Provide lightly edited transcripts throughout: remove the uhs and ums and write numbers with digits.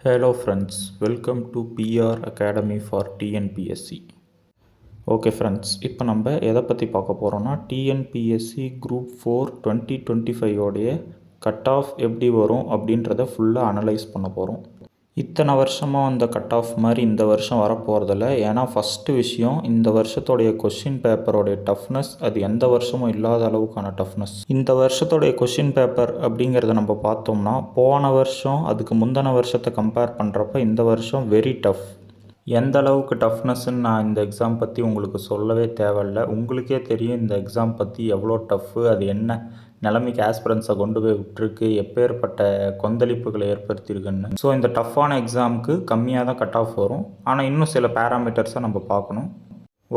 Hello friends, welcome to PR Academy for TNPSC. Okay friends, இப்போ நம்ம எதை பற்றி பார்க்க போகிறோன்னா டிஎன்பிஎஸ்சி குரூப் 4 2025 கட் ஆஃப் எப்படி வரும் அப்படின்றத ஃபுல்லாக அனலைஸ் பண்ண போகிறோம். இத்தனை வருஷமாக அந்த கட் ஆஃப் மாதிரி இந்த வருஷம் வரப்போகிறதில்ல. ஏன்னா ஃபஸ்ட்டு விஷயம், இந்த வருஷத்தோடைய கொஷின் பேப்பரோடைய டஃப்னஸ் அது எந்த வருஷமும் இல்லாத அளவுக்கான டஃப்னஸ். இந்த வருஷத்தோடைய கொஷின் பேப்பர் அப்படிங்கிறத நம்ம பார்த்தோம்னா போன வருஷம் அதுக்கு முந்தின வருஷத்தை கம்பேர் பண்ணுறப்ப இந்த வருஷம் வெரி டஃப். எந்த அளவுக்கு டஃப்னஸ்ன்னு நான் இந்த எக்ஸாம் பற்றி உங்களுக்கு சொல்லவே தேவையில்லை. உங்களுக்கே தெரியும் இந்த எக்ஸாம் பற்றி எவ்வளோ டஃப்பு, அது என்ன நிலைமைக்கு ஆஸ்பிரன்ஸை கொண்டு போய் விட்டுருக்கு, எப்பேற்பட்ட கொந்தளிப்புகளை ஏற்படுத்தியிருக்குன்னு. ஸோ இந்த டஃப்பான எக்ஸாமுக்கு கம்மியாக தான் கட் ஆஃப் வரும். ஆனால் இன்னும் சில பேராமீட்டர்ஸை நம்ம பார்க்கணும்.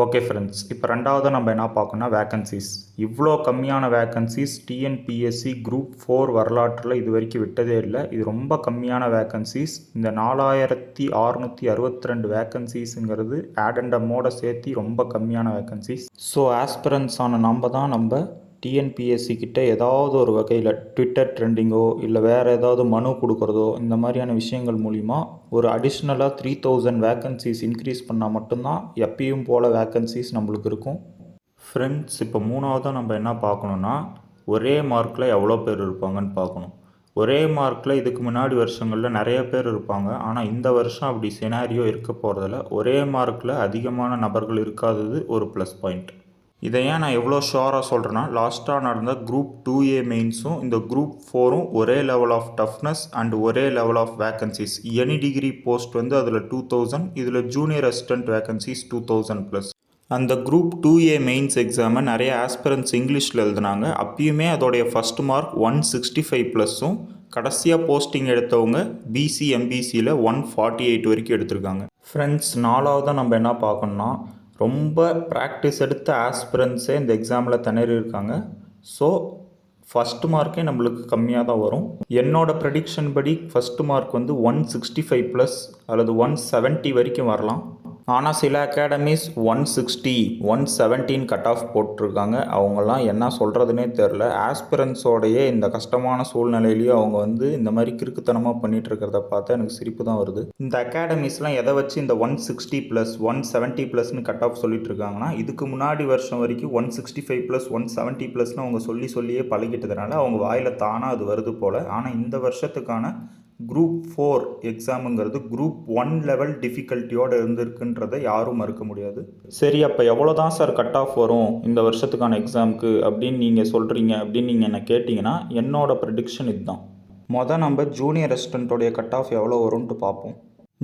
ஓகே ஃப்ரெண்ட்ஸ், இப்போ ரெண்டாவது நம்ம என்ன பார்க்கணும்னா வேக்கன்சிஸ். இவ்வளோ கம்மியான வேக்கன்சிஸ் டிஎன்பிஎஸ்சி குரூப் 4 வரலாற்றில் இது வரைக்கும் விட்டதே இல்லை. இது ரொம்ப கம்மியான வேக்கன்சிஸ். இந்த 4662 வேக்கன்சிஸுங்கிறது ஆடண்டமோட சேர்த்து ரொம்ப கம்மியான வேக்கன்சிஸ். ஸோ ஆஸ்பிரன்ஸ் ஆன நம்ம டிஎன்பிஎஸ்சி கிட்ட ஏதாவது ஒரு வகையில் ட்விட்டர் ட்ரெண்டிங்கோ இல்லை வேறு ஏதாவது மனு கொடுக்குறதோ இந்த மாதிரியான விஷயங்கள் மூலிமா ஒரு அடிஷ்னலாக 3000 வேக்கன்சிஸ் இன்க்ரீஸ் பண்ணால் மட்டும்தான் எப்பயும் போல் வேக்கன்சிஸ் நம்மளுக்கு இருக்கும். ஃப்ரெண்ட்ஸ், இப்போ மூணாவதாக நம்ம என்ன பார்க்கணுன்னா ஒரே மார்க்கில் எவ்வளோ பேர் இருப்பாங்கன்னு பார்க்கணும். ஒரே மார்க்கில் இதுக்கு முன்னாடி வருஷங்களில் நிறைய பேர் இருப்பாங்க. ஆனால் இந்த வருஷம் அப்படி சினாரியோ இருக்க போகிறதில்ல. ஒரே மார்க்கில் அதிகமான நபர்கள் இருக்காதது ஒரு ப்ளஸ் பாயிண்ட். இதை ஏன் நான் எவ்வளோ ஷுவராக சொல்கிறேன்னா, லாஸ்ட்டாக நடந்த குரூப் 2A மெயின்ஸும் இந்த குரூப் 4ம் ஒரே லெவல் ஆஃப் டஃப்னஸ் அண்ட் ஒரே level of vacancies. Any degree post வந்து அதில் 2000, இதில் ஜூனியர் அசிஸ்டன்ட் வேக்கன்சிஸ் 2000+. அந்த குரூப் 2A மெயின்ஸ் எக்ஸாமை நிறைய ஆஸ்பிரன்ஸ் இங்கிலீஷில் எழுதுனாங்க. அப்பயுமே அதோடைய ஃபஸ்ட் மார்க் 165+ம் கடைசியாக போஸ்டிங் எடுத்தவங்க பிசி எம்பிசியில் 148 வரைக்கும் எடுத்திருக்காங்க. ஃப்ரெண்ட்ஸ், நாலாவதாக நம்ம என்ன பார்க்கணுன்னா ரொம்ப ப்ராக்டிஸ் எடுத்த ஆஸ்பிரன்ஸே இந்த எக்ஸாமில் திணறி இருக்காங்க. ஸோ ஃபஸ்ட்டு மார்க்கே நம்மளுக்கு கம்மியாக தான் வரும். என்னோடய ப்ரெடிக்ஷன் படி ஃபஸ்ட்டு மார்க் வந்து 165+ அல்லது 170 வரைக்கும் வரலாம். ஆனால் சில அகாடமிஸ் 160, 117 கட் ஆஃப் போட்டிருக்காங்க. அவங்கெல்லாம் என்ன சொல்கிறதுனே தெரில. ஆஸ்பிரன்ஸோடைய இந்த கஷ்டமான சூழ்நிலையிலேயே அவங்க வந்து இந்த மாதிரி கிறுக்குத்தனமாக பண்ணிகிட்டு இருக்கிறத பார்த்தா எனக்கு சிரிப்பு தான் வருது. இந்த அகாடமிஸ்லாம் எதை வச்சு இந்த 160+, 170+ன்னு கட் ஆஃப் சொல்லிட்டு இருக்காங்கன்னா, இதுக்கு முன்னாடி வருஷம் வரைக்கும் 165+, 170+ன்னு அவங்க சொல்லியே பழகிட்டதுனால அவங்க வாயில் தானாக அது வருது போல். ஆனால் இந்த வருஷத்துக்கான குரூப் 4 எக்ஸாமுங்கிறது குரூப் 1 லெவல் டிஃபிகல்ட்டியோடு இருந்திருக்குன்றதை யாரும் மறுக்க முடியாது. சரி, அப்போ எவ்வளோ தான் சார் கட் ஆஃப் வரும் இந்த வருஷத்துக்கான எக்ஸாமுக்கு அப்படின்னு நீங்கள் சொல்கிறீங்க அப்படின்னு நீங்கள் என்ன கேட்டிங்கன்னா, என்னோடய ப்ரெடிக்ஷன் இதுதான். நம்ம ஜூனியர் அசிஸ்டண்ட்டோடைய கட் ஆஃப் எவ்வளோ வரும்ன்ட்டு பார்ப்போம்.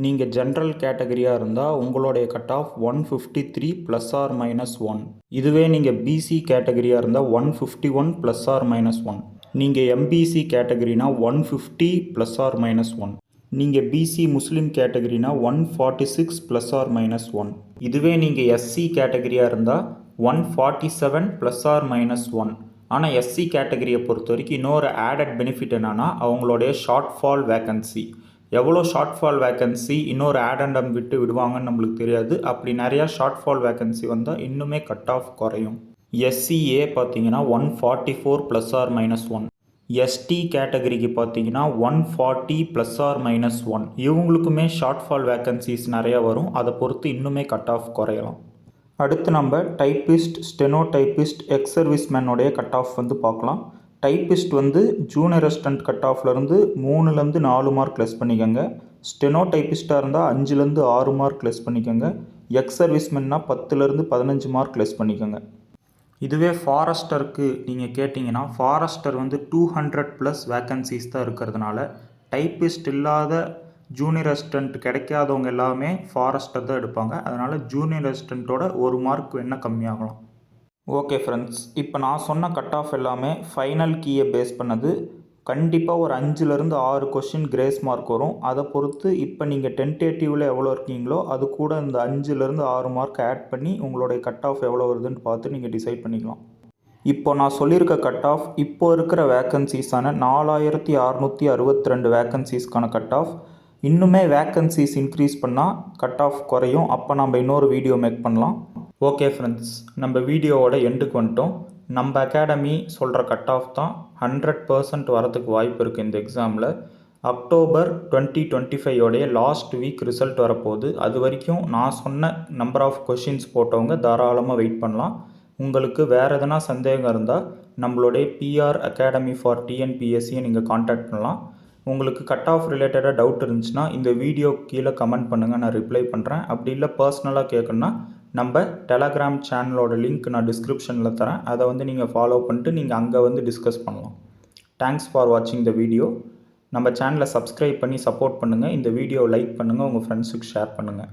நீங்கள் ஜென்ரல் கேட்டகரியாக இருந்தால் உங்களுடைய கட் ஆஃப் 153 ±1. இதுவே நீங்கள் பிசி கேட்டகரியாக இருந்தால் 151 ±1. நீங்கள் எம்பிசி கேட்டகரினா 150 ±1. நீங்கள் பிசி முஸ்லீம் கேட்டகரினா 146 ±1. இதுவே நீங்கள் எஸ்சி கேட்டகரியாக இருந்தால் 147 ±1. ஆனால் எஸ்சி கேட்டகரியை பொறுத்த வரைக்கும் இன்னொரு ஆடட் பெனிஃபிட் என்னென்னா அவங்களுடைய ஷார்ட் ஃபால் வேக்கன்சி. எவ்வளோ ஷார்ட் ஃபால் வேக்கன்சி இன்னொரு ஆடண்டம் விட்டு விடுவாங்கன்னு நம்மளுக்கு தெரியாது. அப்படி நிறையா ஷார்ட் ஃபால் வேக்கன்சி வந்தால் இன்னுமே கட் ஆஃப் குறையும். எஸ்சிஏ பார்த்தீங்கன்னா 144 ±1. எஸ்டி கேட்டகரிக்கு பார்த்தீங்கன்னா 140 ±1. இவங்களுக்குமே ஷார்ட் ஃபால் வேக்கன்சிஸ் நிறையா வரும். அதை பொறுத்து இன்னுமே கட் ஆஃப் குறையலாம். அடுத்து நம்ம டைப்பிஸ்ட், ஸ்டெனோ டைப்பிஸ்ட், எக்ஸ் சர்வீஸ்மேனோடைய கட் ஆஃப் வந்து பார்க்கலாம். டைப்பிஸ்ட் வந்து ஜூனியர் அசிஸ்டன்ட் கட் ஆஃப்லேருந்து 3லேருந்து 4 மார்க் லெஸ் பண்ணிக்கோங்க. ஸ்டெனோ டைப்பிஸ்ட்டாக இருந்தால் 5லேருந்து 6 மார்க் லெஸ் பண்ணிக்கோங்க. எக்ஸ் சர்வீஸ்மேன்னா 10லேருந்து 15 மார்க் லெஸ் பண்ணிக்கோங்க. இதுவே ஃபாரஸ்டருக்கு நீங்கள் கேட்டிங்கன்னா, ஃபாரஸ்டர் வந்து 200+ வேக்கன்சிஸ் தான் இருக்கிறதுனால டைப்பிஸ்ட் இல்லாத ஜூனியர் அசிஸ்டண்ட் கிடைக்காதவங்க எல்லாமே ஃபாரஸ்டர் தான் எடுப்பாங்க. அதனால் ஜூனியர் அசிஸ்டண்ட்டோட 1 மார்க் வேணால் கம்மியாகலாம். ஓகே ஃப்ரெண்ட்ஸ், இப்போ நான் சொன்ன கட் ஆஃப் எல்லாமே ஃபைனல் கீயை பேஸ் பண்ணது. கண்டிப்பாக ஒரு 5லேருந்து 6 கொஷின் கிரேஸ் மார்க் வரும். அதை பொறுத்து இப்போ நீங்கள் டென்டேட்டிவில் எவ்வளோ இருக்கீங்களோ அது கூட இந்த 5லேருந்து 6 மார்க் ஆட் பண்ணி உங்களுடைய கட் ஆஃப் எவ்வளோ வருதுன்னு பார்த்து நீங்கள் டிசைட் பண்ணிக்கலாம். இப்போ நான் சொல்லியிருக்க கட் ஆஃப் இப்போ இருக்கிற வேக்கன்சிஸான 4662 வேக்கன்சிஸ்க்கான கட் ஆஃப். இன்னுமே வேக்கன்சிஸ் இன்க்ரீஸ் பண்ணால் கட் ஆஃப் குறையும். அப்போ நம்ம இன்னொரு வீடியோ மேக் பண்ணலாம். ஓகே ஃப்ரெண்ட்ஸ், நம்ம வீடியோவோட எண்டுக்கு வந்துட்டோம். நம்ம அகாடமி சொல்கிற கட் ஆஃப் தான் 100% வரதுக்கு வாய்ப்பு இருக்குது இந்த எக்ஸாமில். அக்டோபர் 2025 லாஸ்ட் வீக் ரிசல்ட் வரப்போகுது. அது வரைக்கும் நான் சொன்ன நம்பர் ஆஃப் கொஷின்ஸ் போட்டவங்க தாராளமாக வெயிட் பண்ணலாம். உங்களுக்கு வேறு எதனா சந்தேகம் இருந்தால் நம்மளுடைய பிஆர் அகாடமி ஃபார் டிஎன்பிஎஸ்சியை நீங்கள் காண்டாக்ட் பண்ணலாம். உங்களுக்கு கட் ஆஃப் ரிலேட்டடாக டவுட் இருந்துச்சுன்னா இந்த வீடியோ கீழே கமெண்ட் பண்ணுங்கள், நான் ரிப்ளை பண்ணுறேன். அப்படி இல்லை பர்சனலாக கேட்கணுன்னா நம்ம டெலகிராம் சேனலோட லிங்க் நான் டிஸ்கிரிப்ஷனில் தரேன். அதை நீங்கள் ஃபாலோ பண்ணிட்டு நீங்கள் அங்கே டிஸ்கஸ் பண்ணலாம். தேங்க்ஸ் ஃபார் வாட்சிங் த வீடியோ. நம்ம சேனலை சப்ஸ்கிரைப் பண்ணி சப்போர்ட் பண்ணுங்கள். இந்த வீடியோவை லைக் பண்ணுங்கள், உங்கள் ஃப்ரெண்ட்ஸுக்கு ஷேர் பண்ணுங்கள்.